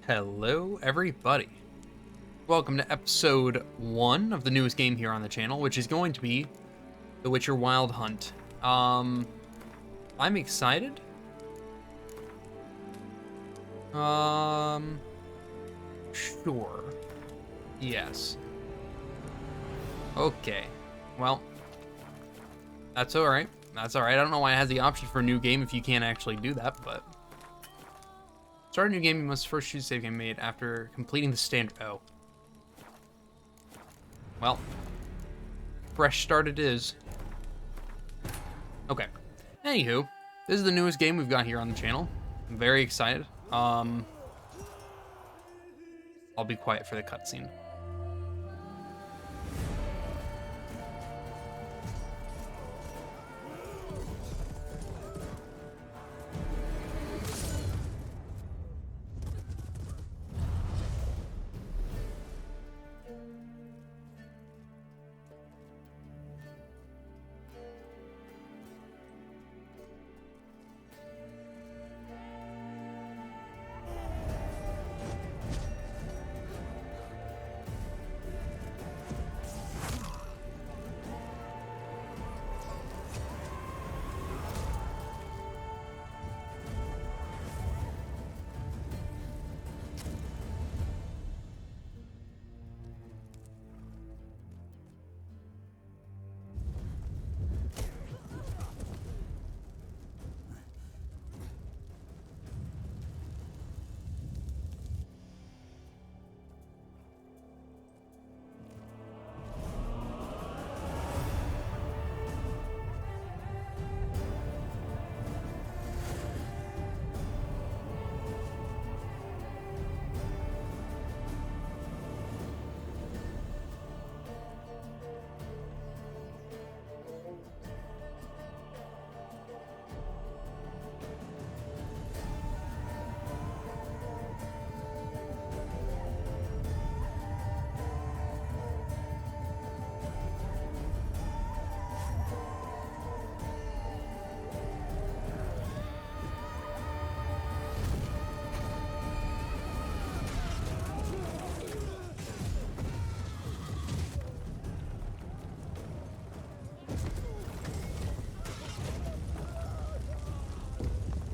Hello, everybody. Welcome to episode 1 of the newest game here on the channel, which is going to be The Witcher Wild Hunt. I'm excited. Sure. Yes. Okay. Well, that's alright. That's alright. I don't know why it has the option for a new game if you can't actually do that, but... Start a new game, you must first choose a save game made after completing the standard... Oh. Well. Fresh start it is. Okay. Anywho, this is the newest game we've got here on the channel. I'm very excited. I'll be quiet for the cutscene.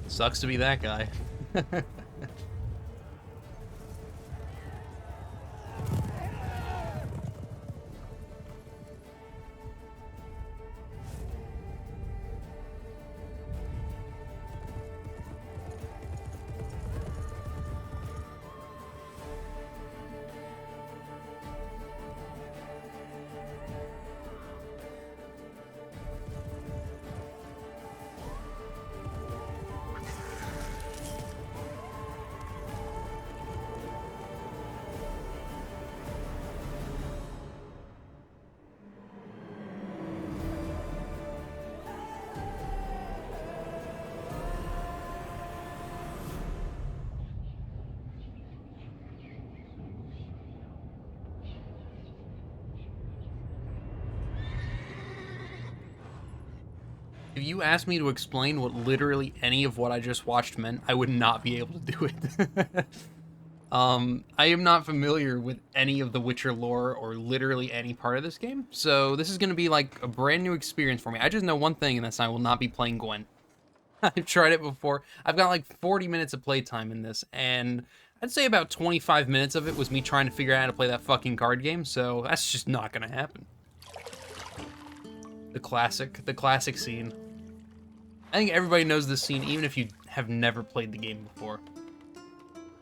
Sucks to be that guy. If you asked me to explain what literally any of what I just watched meant, I would not be able to do it. I am not familiar with any of the Witcher lore or literally any part of this game, so this is going to be like a brand new experience for me. I just know one thing, and that's I will not be playing Gwen. I've tried it before. I've got like 40 minutes of playtime in this, and I'd say about 25 minutes of it was me trying to figure out how to play that fucking card game, so that's just not going to happen. The classic scene. I think everybody knows this scene, even if you have never played the game before.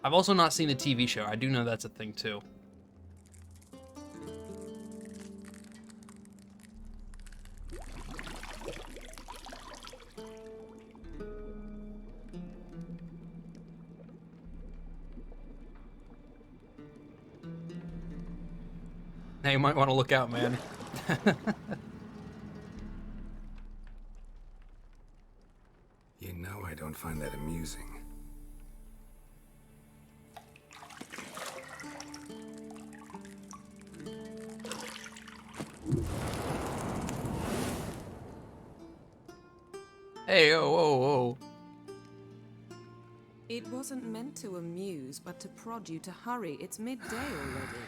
I've also not seen the TV show. I do know that's a thing, too. Now you might want to look out, man. You know I don't find that amusing. Hey, oh, oh, oh. It wasn't meant to amuse, but to prod you to hurry. It's midday already.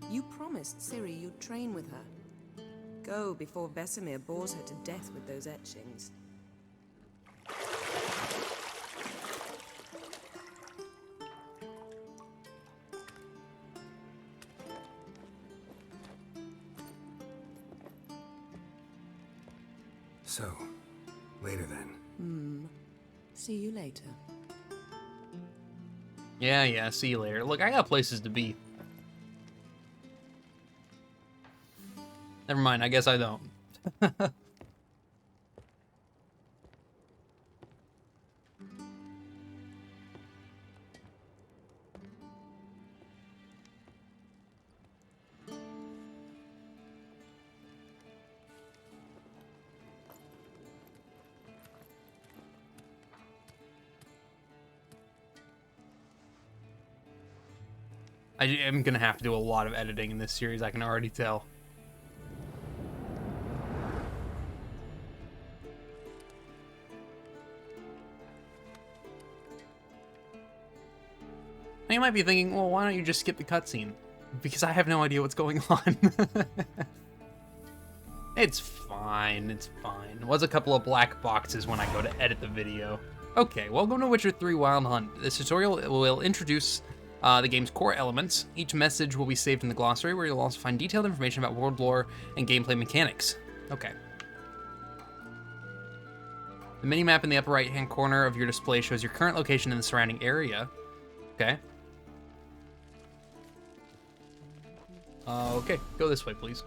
You promised Ciri you'd train with her. Go before Vesemir bores her to death with those etchings. So, later then. See you later. Yeah, see you later. Look, I got places to be. Never mind, I guess I don't. I am gonna have to do a lot of editing in this series, I can already tell. Now you might be thinking, well, why don't you just skip the cutscene? Because I have no idea what's going on. It's fine, it's fine. It was a couple of black boxes when I go to edit the video. Okay, welcome to Witcher 3 Wild Hunt. This tutorial will introduce the game's core elements. Each message will be saved in the glossary, where you'll also find detailed information about world lore and gameplay mechanics. Okay. The minimap in the upper right-hand corner of your display shows your current location in the surrounding area. Okay. Okay, go this way, please.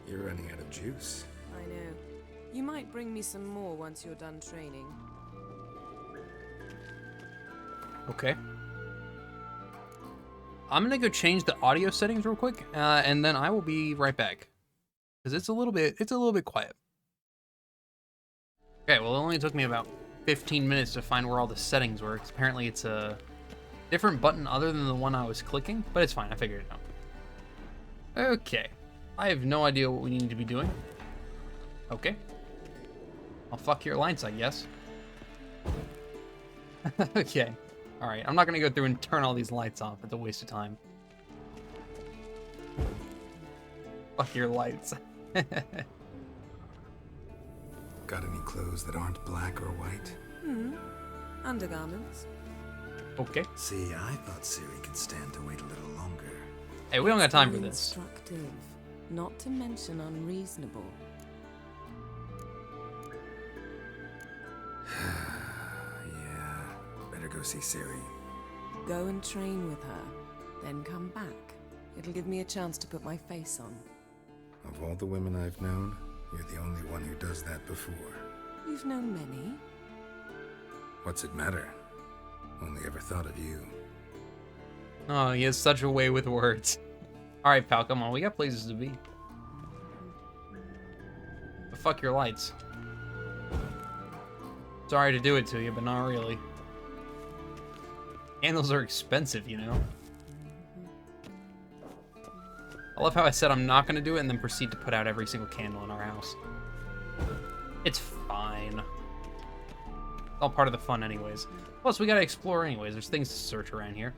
You're running out of juice. I know. You might bring me some more once you're done training. Okay. I'm gonna go change the audio settings real quick, and then I will be right back. Because it's a little bit quiet. Okay, well, it only took me about 15 minutes to find where all the settings were. 'Cause apparently it's a different button other than the one I was clicking, but it's fine, I figured it out. Okay. I have no idea what we need to be doing. Okay. I'll fuck your lights, I guess. Okay. Alright, I'm not gonna go through and turn all these lights off. It's a waste of time. Fuck your lights. Got any clothes that aren't black or white? Undergarments. Okay. See, I thought Ciri could stand to wait a little longer. Hey, we don't got time for this. Instructive, not to mention unreasonable. Yeah, better go see Ciri. Go and train with her, then come back. It'll give me a chance to put my face on. Of all the women I've known, you're the only one who does that before. You've known many. What's it matter? Only ever thought of you. Oh, he has such a way with words. Alright, pal, come on. We got places to be. But fuck your lights. Sorry to do it to you, but not really. Candles are expensive, you know? I love how I said I'm not going to do it and then proceed to put out every single candle in our house. It's fine. It's all part of the fun anyways. Plus, we gotta explore anyways. There's things to search around here.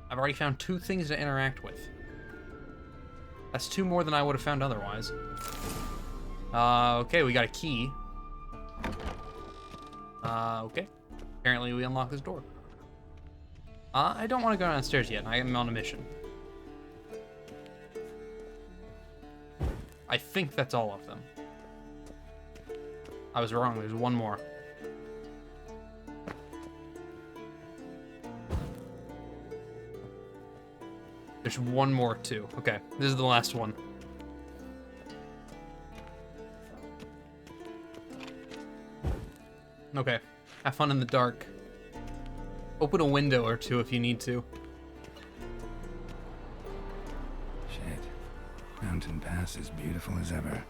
I've already found 2 things to interact with. That's 2 more than I would have found otherwise. Okay, we got a key. Okay. Apparently we unlocked this door. I don't want to go downstairs yet. I am on a mission. I think that's all of them. I was wrong. There's 1 more. There's 1 more too. Okay, this is the last one. Okay, have fun in the dark. Open a window or 2 if you need to. Shit. Mountain Pass is beautiful as ever.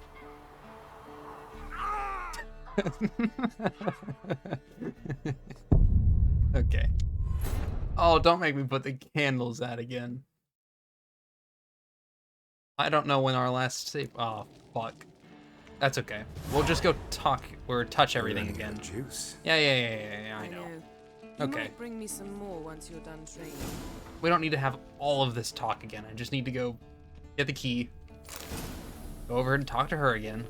Okay. Oh, don't make me put the candles out again. I don't know when our last save. Oh, fuck. That's okay. We'll just go talk or touch everything again. Juice. Yeah, I know. You Okay. might bring me some more once you're done training. We don't need to have all of this talk again. I just need to go get the key, go over and talk to her again.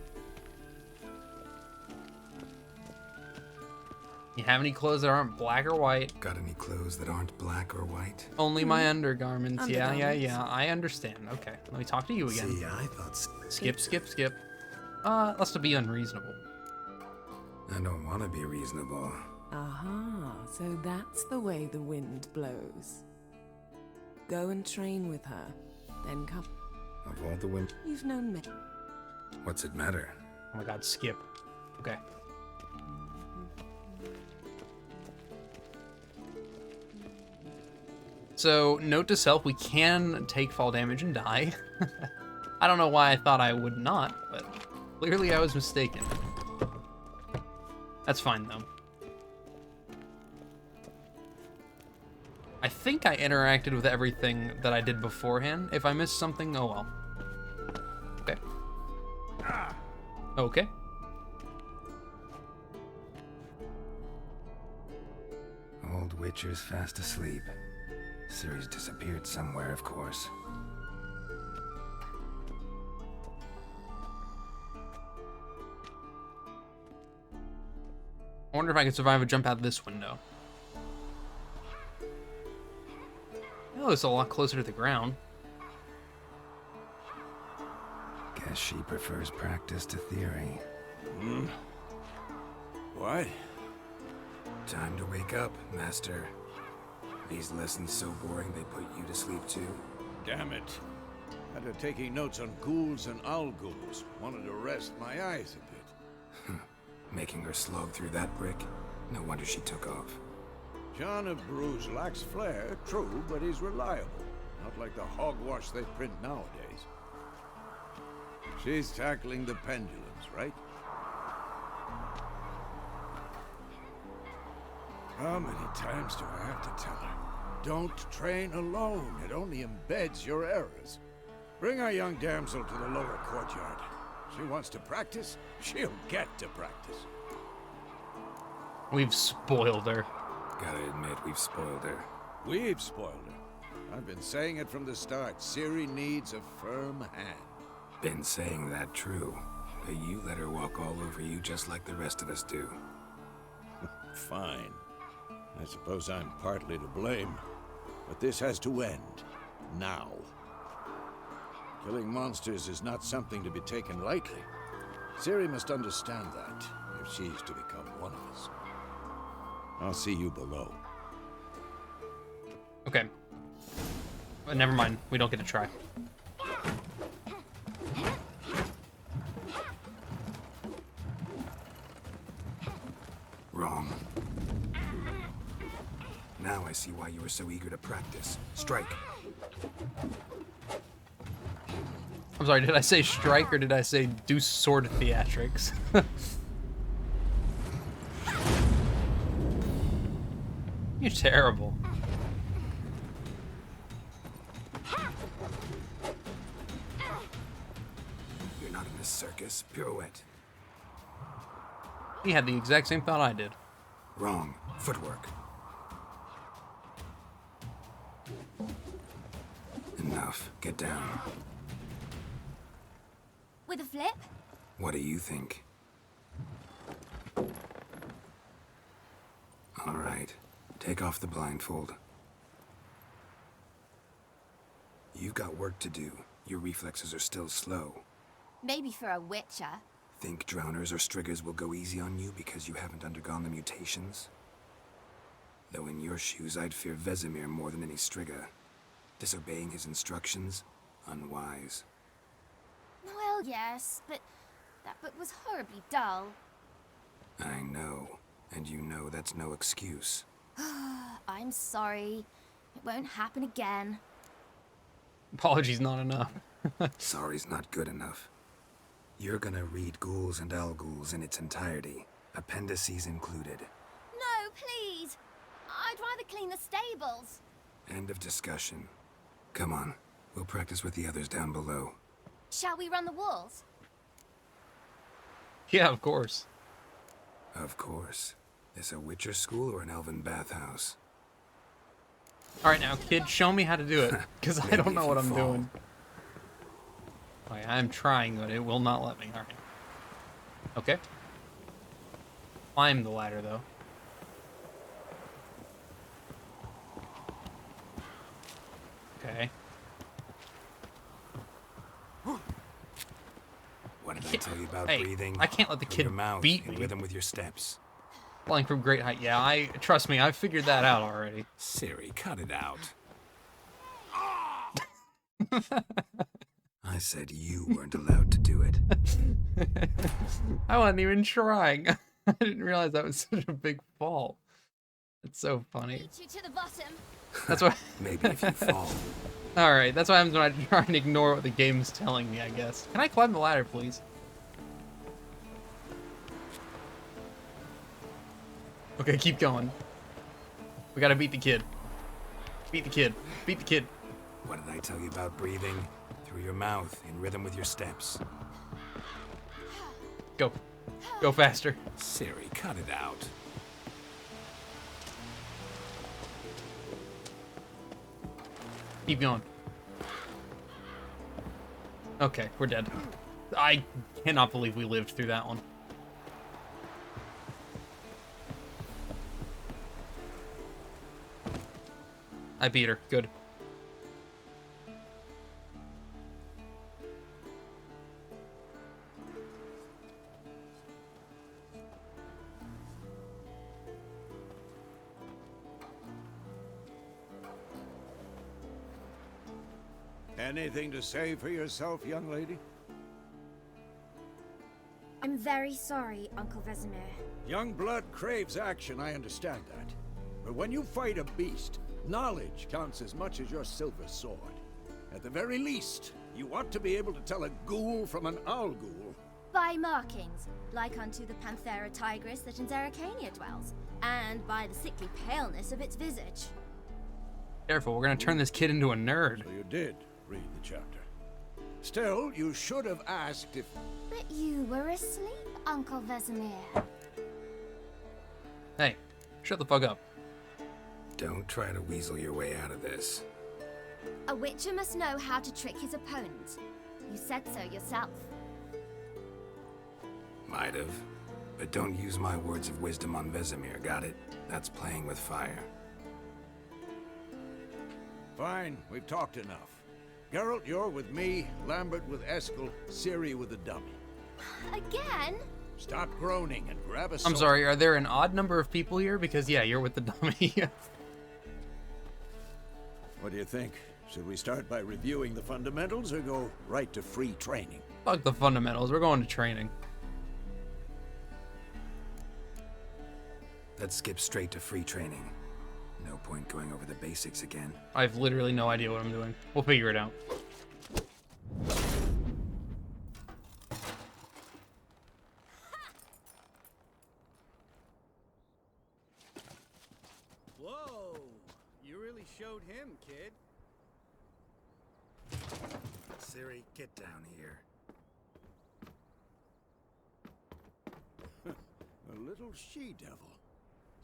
You have any clothes that aren't black or white? Got any clothes that aren't black or white? Only my undergarments. Yeah. Undergarments. I understand. Okay, let me talk to you again. See, I thought... Skip. Let's to be unreasonable. I don't want to be reasonable. Aha, so that's the way the wind blows. Go and train with her, then come. Of all the women... You've known me. What's it matter? Oh my god, skip. Okay. So, note to self, we can take fall damage and die. I don't know why I thought I would not, but clearly I was mistaken. That's fine, though. I think I interacted with everything that I did beforehand. If I missed something, oh well. Okay. Okay. Old Witcher's fast asleep. Ciri's disappeared somewhere, of course. I wonder if I can survive a jump out this window. Oh, it's a lot closer to the ground. Guess she prefers practice to theory. What? Time to wake up, Master. These lessons so boring they put you to sleep too. Damn it. Had her taking notes on ghouls and owl ghouls. Wanted to rest my eyes a bit. Making her slog through that brick? No wonder she took off. John of Bruges lacks flair, true, but he's reliable. Not like the hogwash they print nowadays. She's tackling the pendulums, right? How many times do I have to tell her? Don't train alone. It only embeds your errors. Bring our young damsel to the lower courtyard. She wants to practice, she'll get to practice. We've spoiled her. Gotta admit, we've spoiled her. We've spoiled her. I've been saying it from the start. Ciri needs a firm hand. Been saying that true. But you let her walk all over you just like the rest of us do. Fine. I suppose I'm partly to blame. But this has to end. Now. Killing monsters is not something to be taken lightly. Ciri must understand that, if she's to become one of us. I'll see you below. Okay. But never mind. We don't get to try. Wrong. Now I see why you were so eager to practice. Strike. I'm sorry, did I say strike or did I say do sword theatrics? You're terrible. You're not in this circus. Pirouette. He had the exact same thought I did. Wrong. Footwork. Enough. Get down. With a flip? What do you think? All right. Take off the blindfold. You've got work to do. Your reflexes are still slow. Maybe for a witcher. Think drowners or striggers will go easy on you because you haven't undergone the mutations? Though in your shoes, I'd fear Vesemir more than any strigger. Disobeying his instructions? Unwise. Well, yes, but that book was horribly dull. I know. And you know that's no excuse. I'm sorry. It won't happen again. Apologies not enough. Sorry's not good enough. You're gonna read Ghouls and Ghouls in its entirety, appendices included. No, please. I'd rather clean the stables. End of discussion. Come on, we'll practice with the others down below. Shall we run the walls? Yeah, of course. Of course. Is a Witcher school or an elven bathhouse? All right, now, kid, show me how to do it, because I don't Maybe know if what you I'm fall. doing. Okay, I'm trying, but it will not let me. All right. Okay. Climb the ladder, though. Okay. What did I tell you about Hey, breathing? I can't let the Through kid your mouth beat in me. rhythm with your steps. Flying from great height. Yeah, trust me, I've figured that out already. Siri, cut it out. I said you weren't allowed to do it. I wasn't even trying. I didn't realize that was such a big fall. It's so funny. Beat you to the bottom. That's why. Maybe if you fall. All right, that's what happens when I try and ignore what the game's telling me, I guess. Can I climb the ladder, please? Okay, keep going. We gotta beat the kid. Beat the kid. Beat the kid. What did I tell you about breathing? Through your mouth in rhythm with your steps. Go. Go faster. Siri, cut it out. Keep going. Okay, we're dead. I cannot believe we lived through that one. I beat her. Good. Anything to say for yourself, young lady? I'm very sorry, Uncle Vesemir. Young blood craves action, I understand that. But when you fight a beast, knowledge counts as much as your silver sword. At the very least, you ought to be able to tell a ghoul from an owl ghoul. By markings, like unto the Panthera tigris that in Zeracania dwells, and by the sickly paleness of its visage. Careful, we're gonna turn this kid into a nerd. So you did read the chapter. Still, you should have asked if... But you were asleep, Uncle Vesemir. Hey, shut the fuck up. Don't try to weasel your way out of this. A witcher must know how to trick his opponent. You said so yourself. Might have. But don't use my words of wisdom on Vesemir, got it? That's playing with fire. Fine, we've talked enough. Geralt, you're with me, Lambert with Eskel, Ciri with the dummy. Again? Stop groaning and grab a I'm sword. sorry, are there an odd number of people here? Because, yeah, you're with the dummy. What do you think? Should we start by reviewing the fundamentals or go right to free training? Fuck the fundamentals, we're going to training. Let's skip straight to free training. No point going over the basics again. I have literally no idea what I'm doing. We'll figure it out. Whoa! You really showed him, kid. Ciri, get down here. A little she-devil.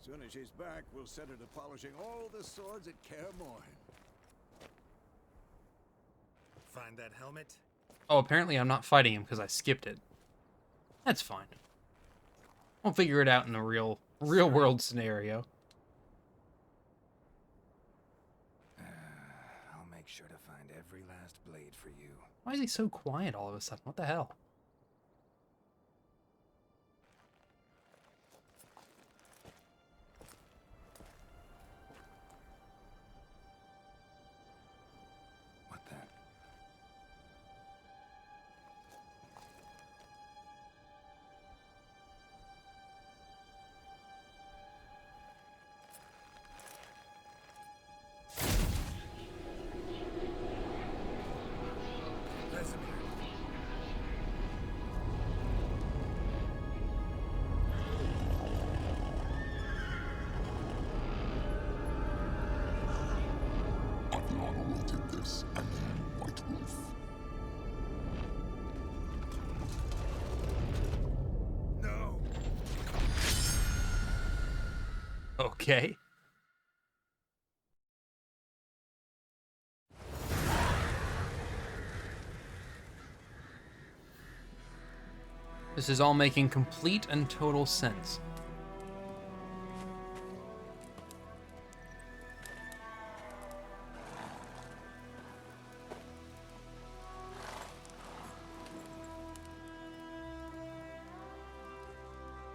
Soon as she's back, we'll set her to polishing all the swords at Kaer Morhen. Find that helmet? Oh, apparently I'm not fighting him because I skipped it. That's fine. We'll figure it out in a real world scenario. I'll make sure to find every last blade for you. Why is he so quiet all of a sudden? What the hell? What the? Okay. This is all making complete and total sense.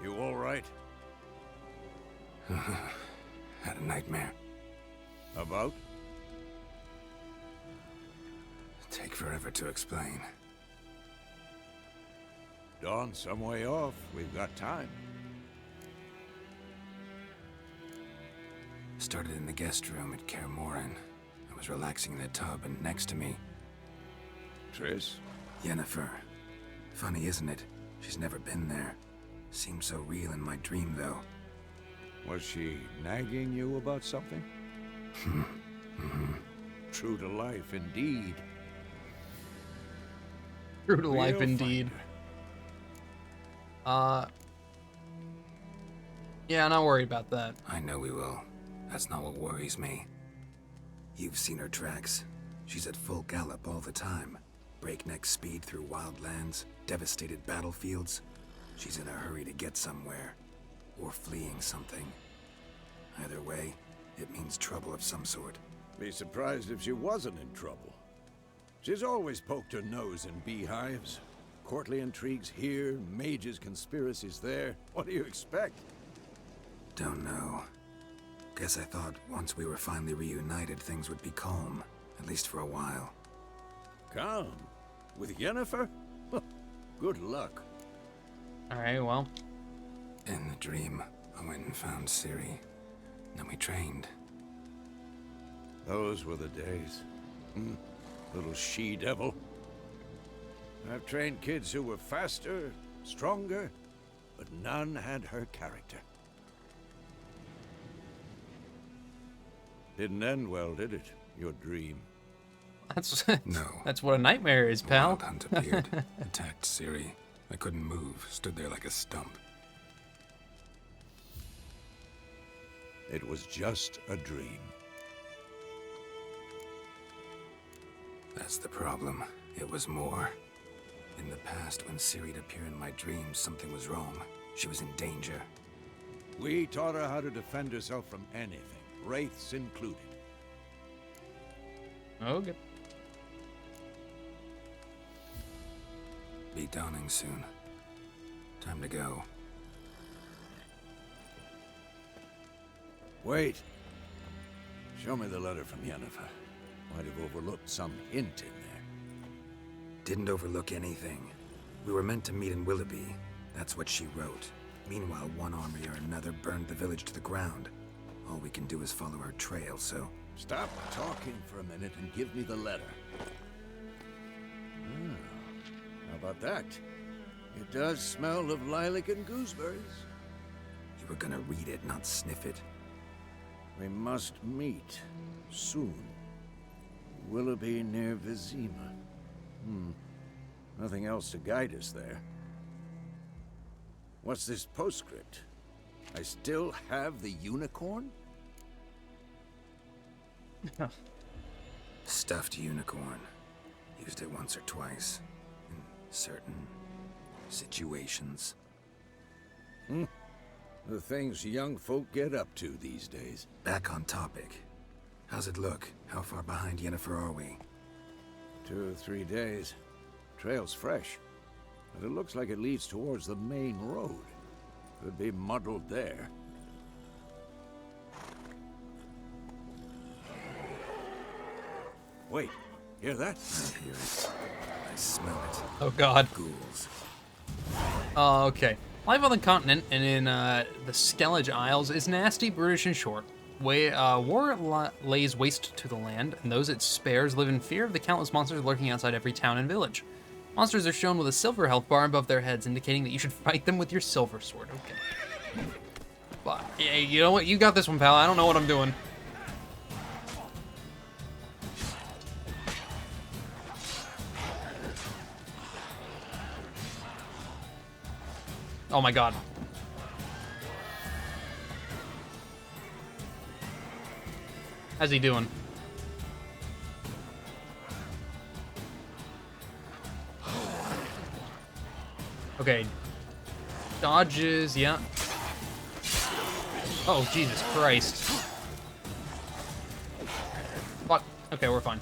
You all right? Had a nightmare. About? Take forever to explain. Dawn's some way off. We've got time. Started in the guest room at Kaer Morhen. I was relaxing in the tub, and next to me, Triss? Yennefer. Funny, isn't it? She's never been there. Seemed so real in my dream, though. Was she nagging you about something? True to life, indeed. True to life, We'll indeed. find her. Yeah, not worried about that. I know we will. That's not what worries me. You've seen her tracks. She's at full gallop all the time. Breakneck speed through wildlands, devastated battlefields. She's in a hurry to get somewhere. Or fleeing something. Either way, it means trouble of some sort. Be surprised if she wasn't in trouble. She's always poked her nose in beehives. Courtly intrigues here, mages' conspiracies there. What do you expect? Don't know. Guess I thought once we were finally reunited, things would be calm. At least for a while. Calm? With Yennefer? Good luck. Alright, well. In the dream, I went and found Ciri. Then we trained. Those were the days. Little she-devil. I've trained kids who were faster, stronger, but none had her character. Didn't end well, did it? Your dream. That's No. that's what a nightmare is, A pal. wild hunt appeared, attacked Ciri. I couldn't move, stood there like a stump. It was just a dream. That's the problem. It was more. In the past, when Ciri'd appear in my dreams, something was wrong. She was in danger. We taught her how to defend herself from anything, wraiths included. Okay. Be dawning soon. Time to go. Wait. Show me the letter from Yennefer. Might have overlooked some hint in there. Didn't overlook anything. We were meant to meet in Willoughby. That's what she wrote. Meanwhile, one army or another burned the village to the ground. All we can do is follow her trail, so... Stop talking for a minute and give me the letter. How about that? It does smell of lilac and gooseberries. You were gonna read it, not sniff it. We must meet. Soon. Willoughby near Vizima. Nothing else to guide us there. What's this postscript? I still have the unicorn? Stuffed unicorn. Used it once or twice. In certain... situations. The things young folk get up to these days. Back on topic. How's it look? How far behind Yennefer are we? 2 or 3 days. Trail's fresh. But it looks like it leads towards the main road. Could be muddled there. Wait, hear that? I hear it. I smell it. Oh god. Ghouls. Oh, okay. Life on the continent and in the Skellige Isles is nasty, brutish, and short. War lays waste to the land, and those it spares live in fear of the countless monsters lurking outside every town and village. Monsters are shown with a silver health bar above their heads, indicating that you should fight them with your silver sword. Okay. But, yeah, you know what? You got this one, pal. I don't know what I'm doing. Oh my god. How's he doing? Okay. Dodges, yeah. Oh, Jesus Christ. Fuck. Okay, we're fine.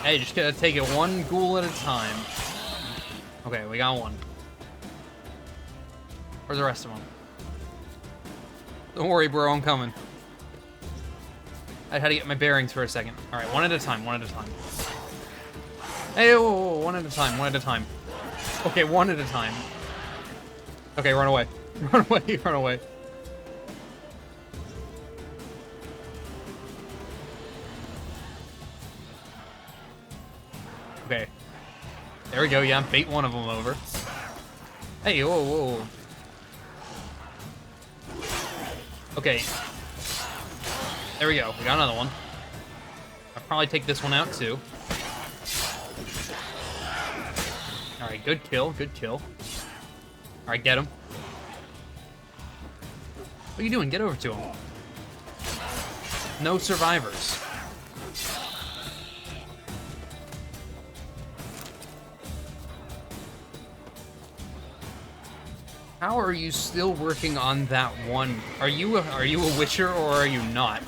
Hey, just gotta take it one ghoul at a time. Okay, we got one. Where's the rest of them? Don't worry, bro, I'm coming. I had to get my bearings for a second. All right, one at a time, one at a time. Hey, whoa, whoa, one at a time, one at a time. Okay, one at a time. Okay, run away. Run away, run away. Okay. There we go, yeah, bait one of them over. Hey, whoa, whoa. Okay. There we go, we got another one. I'll probably take this one out too. Alright, good kill, good kill. Alright, get him. What are you doing? Get over to him. No survivors. How are you still working on that one? Are you a witcher or are you not?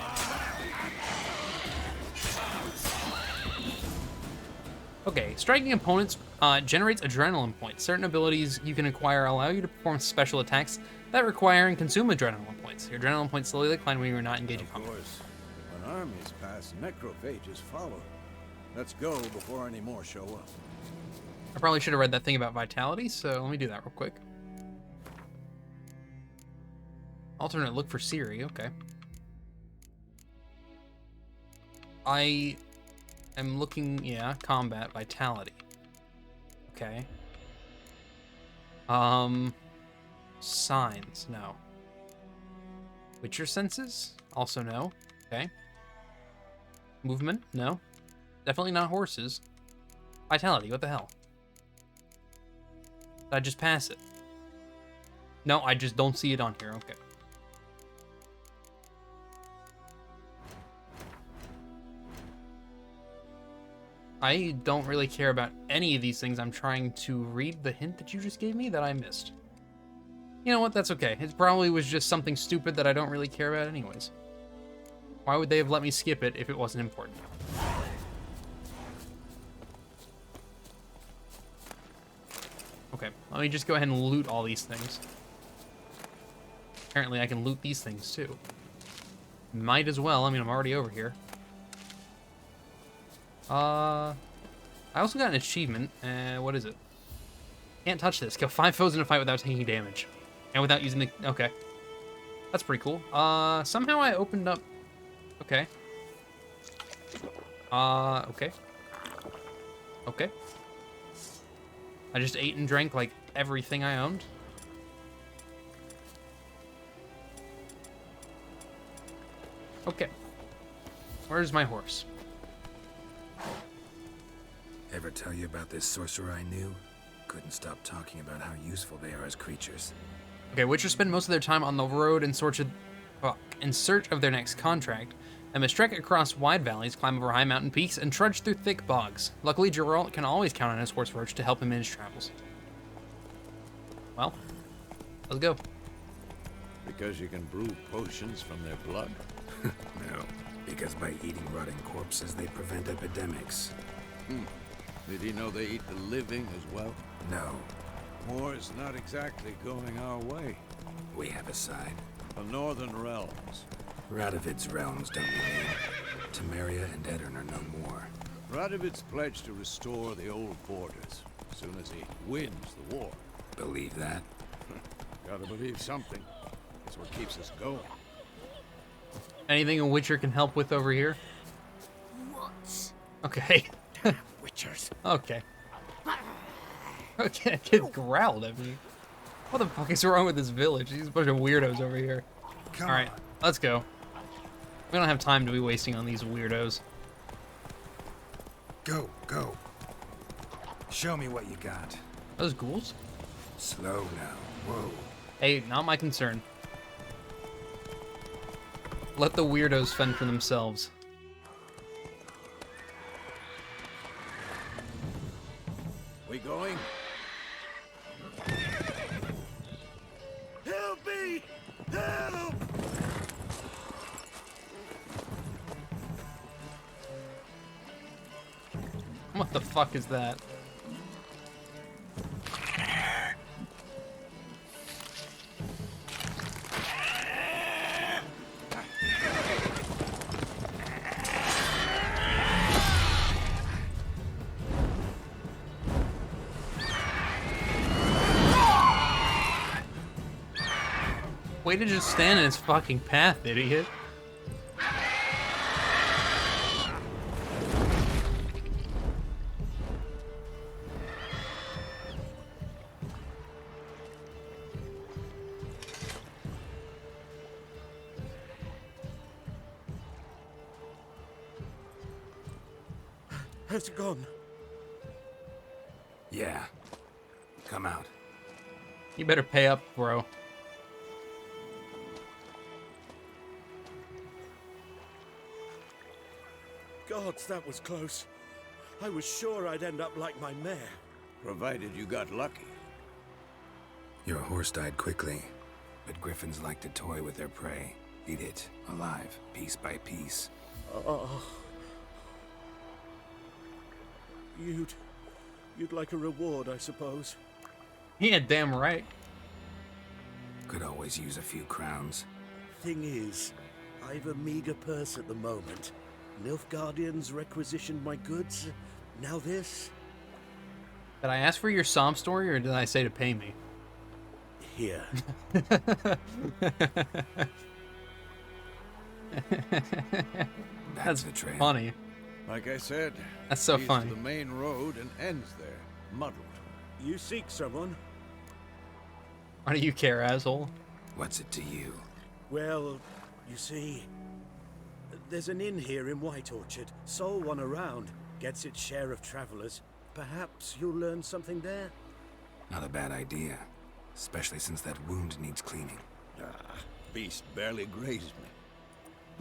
Okay, striking opponents generates adrenaline points. Certain abilities you can acquire allow you to perform special attacks that require and consume adrenaline points. Your adrenaline points slowly decline when you are not engaging combat. Of course, when armies pass, necrophages follow. Let's go before any more show up. I probably should have read that thing about vitality, so let me do that real quick. Alternate look for Ciri, okay. I am looking, yeah, combat, vitality. Okay. Signs, no. Witcher senses? Also no. Okay. Movement? No. Definitely not horses. Vitality, what the hell? Did I just pass it? No, I just don't see it on here, okay. I don't really care about any of these things. I'm trying to read the hint that you just gave me that I missed. You know what? That's okay. It probably was just something stupid that I don't really care about anyways. Why would they have let me skip it if it wasn't important? Okay, let me just go ahead and loot all these things. Apparently I can loot these things too. Might as well. I mean, I'm already over here. I also got an achievement. What is it? Can't touch this. Kill 5 foes in a fight without taking damage. And without using the... Okay. That's pretty cool. Somehow I opened up... Okay. Okay. Okay. I just ate and drank, like, everything I owned. Okay. Where's my horse? Ever tell you about this sorcerer I knew? Couldn't stop talking about how useful they are as creatures. Okay, Witchers spend most of their time on the road in search of their next contract. They must trek across wide valleys, climb over high mountain peaks, and trudge through thick bogs. Luckily, Geralt can always count on his horse Roach to help him in his travels. Well, let's go. Because you can brew potions from their blood? No, because by eating rotting corpses, they prevent epidemics. Did he know they eat the living as well? No, War's not exactly going our way. we have a side. The Northern Realms. Radovid's realms don't remain. Temeria and Edirn are no more. Radovid's pledged to restore the old borders as soon as he wins the war. Believe that? Gotta believe something. That's what keeps us going. Anything a Witcher can help with over here? What? Okay. Witchers. Okay. Okay, kid growled at me. What the fuck is wrong with this village? These bunch of weirdos over here. Alright, let's go. We don't have time to be wasting on these weirdos. Go, go. Show me what you got. Those ghouls? Slow now. Whoa. Hey, not my concern. Let the weirdos fend for themselves. We going? Help me! Help! What the fuck is that? Way to just stand in his fucking path, idiot. Has it gone? Yeah. Come out. You better pay up, bro. Gods, that was close. I was sure I'd end up like my mare. Provided you got lucky. Your horse died quickly, but griffins like to toy with their prey. Eat it, alive, piece by piece. Oh. You'd like a reward, I suppose. Yeah, damn right. Could always use a few crowns. Thing is, I've a meager purse at the moment. Nilfgaardians requisitioned my goods. Now this? Did I ask for your sob story, or did I say to pay me? Here. That's the trail. Funny. Like I said, That's so leads funny. to the main road and ends there, muddled. You seek someone? Why do you care, asshole? What's it to you? Well, you see, there's an inn here in White Orchard. Sole one around. Gets its share of travelers. Perhaps you'll learn something there? Not a bad idea. Especially since that wound needs cleaning. Ah, beast barely grazed me.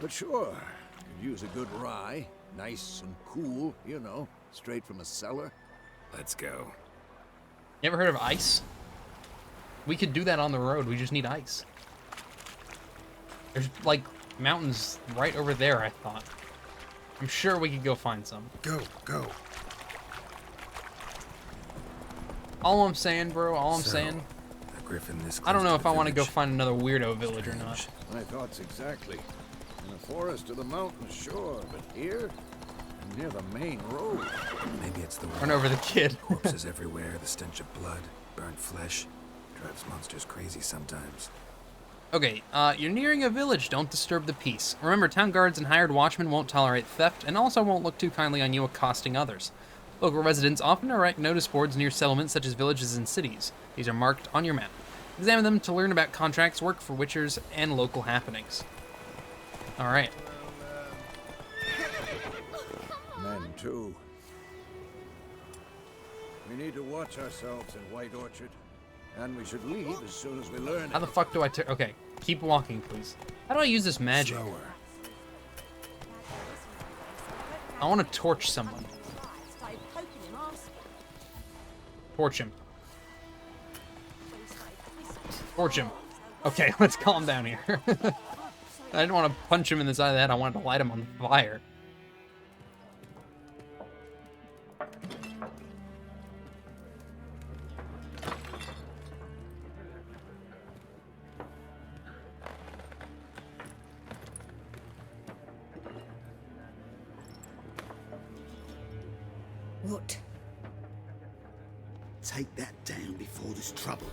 But sure, could use a good rye. Nice and cool, you know, straight from a cellar. Let's go. You ever heard of ice? We could do that on the road. We just need ice. There's, like, mountains right over there, I thought. I'm sure we could go find some. Go, go. All I'm saying, bro, all I'm So, saying, a griffin this I don't close know to if the I want to go village. find another weirdo village or not. Strange. My thoughts exactly. In the forest or the mountains, sure, but here, near the main road. Maybe it's the Run over the kid. corpses everywhere, the stench of blood, burnt flesh. Drives monsters crazy sometimes. Okay, you're nearing a village. Don't disturb the peace. Remember, town guards and hired watchmen won't tolerate theft, and also won't look too kindly on you accosting others. Local residents often erect notice boards near settlements such as villages and cities. These are marked on your map. Examine them to learn about contracts, work for witchers, and local happenings. Alright. Men, too. We need to watch ourselves in White Orchard. And we should leave as soon as we learn How the fuck do I okay, keep walking, please. How do I use this magic? Slower. I want to torch someone. Torch him. Torch him. Okay, let's calm down here. I didn't want to punch him in the side of the head. I wanted to light him on fire. What? Take that down before there's trouble.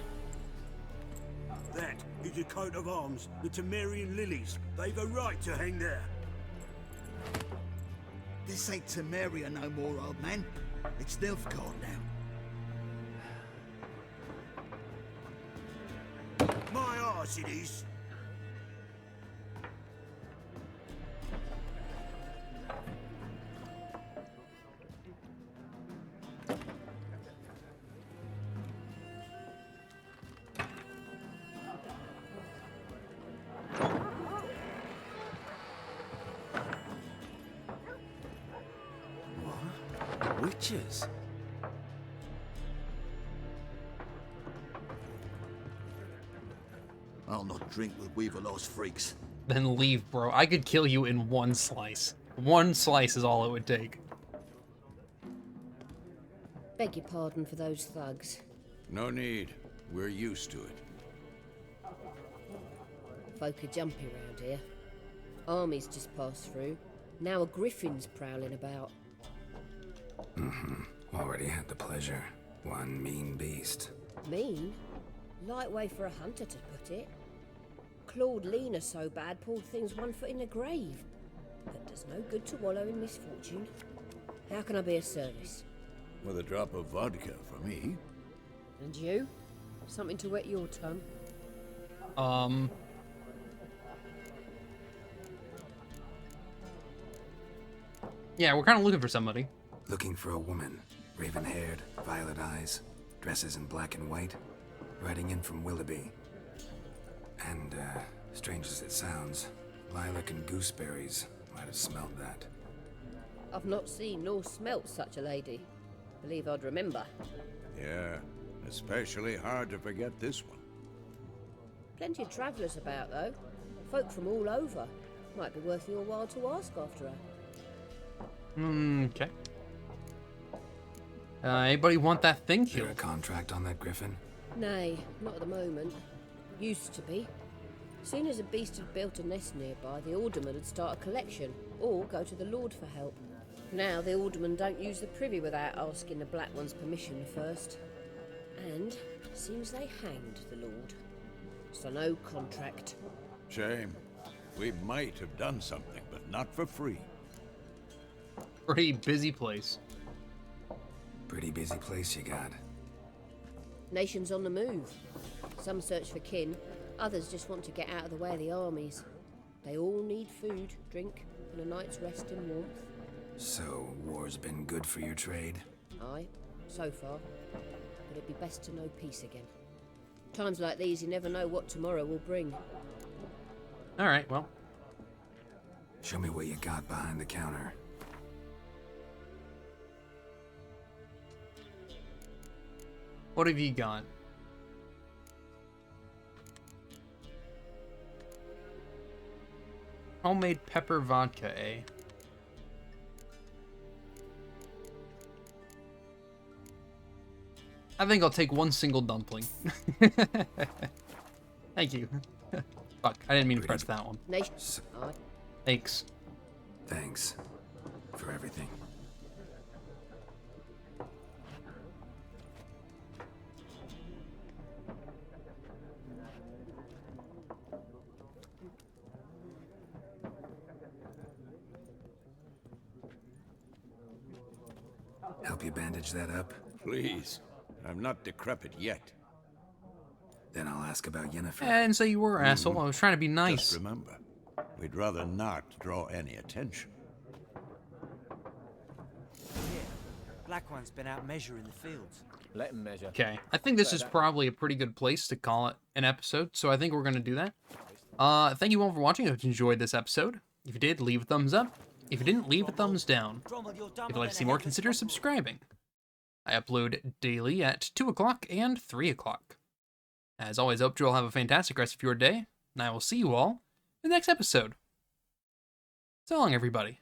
That is a coat of arms, the Temerian lilies. They've a right to hang there. This ain't Temeria no more, old man. It's Nilfgaard now. My arse it is. Witches? I'll not drink with Weaverlaw's freaks. Then leave, bro. I could kill you in one slice. One slice is all it would take. Beg your pardon for those thugs. No need. We're used to it. Folk are jumpy round here. Armies just passed through. Now a griffin's prowling about. Already had the pleasure. One mean beast. Mean? Light way for a hunter to put it. Clawed Lena so bad, poor thing's 1 foot in the grave. But does no good to wallow in misfortune. How can I be of service? With a drop of vodka for me. And you? Something to wet your tongue? Yeah, we're kind of looking for somebody. Looking for a woman. Raven-haired, violet eyes, dresses in black and white. Riding in from Willoughby. And, strange as it sounds, lilac and gooseberries might have smelled that. I've not seen nor smelt such a lady. Believe I'd remember. Yeah, especially hard to forget this one. Plenty of travellers about, though. Folk from all over. Might be worth your while to ask after her. Okay. Anybody want that thing Is there a killed? contract on that griffin? Nay, not at the moment. Used to be. Soon as a beast had built a nest nearby, the alderman would start a collection, or go to the Lord for help. Now the aldermen don't use the privy without asking the Black One's permission first. And seems they hanged the Lord. So no contract. Shame. We might have done something, but not for free. Pretty busy place. Pretty busy place you got. Nations on the move. Some search for kin, others just want to get out of the way of the armies. They all need food, drink, and a night's rest and warmth. So, war's been good for your trade? Aye, so far. But it'd be best to know peace again. Times like these, you never know what tomorrow will bring. Alright, well. Show me what you got behind the counter. What have you got? Homemade pepper vodka, eh? I think I'll take one single dumpling. Thank you. Fuck, I didn't mean to press that one. Nations. Aye. Thanks. Thanks for everything. Help you bandage that up? Please. I'm not decrepit yet. Then I'll ask about Yennefer. I didn't say you were, asshole. I was trying to be nice. Just remember, we'd rather not draw any attention. Black One's been out measuring the fields. Let him measure. Okay, I think this is probably a pretty good place to call it an episode, so I think we're going to do that. Thank you all for watching. If you enjoyed this episode, if you did, leave a thumbs up. If you didn't, leave a thumbs down. If you'd like to see more, consider subscribing. I upload daily at 2 o'clock and 3 o'clock. As always, I hope you all have a fantastic rest of your day, and I will see you all in the next episode. So long, everybody.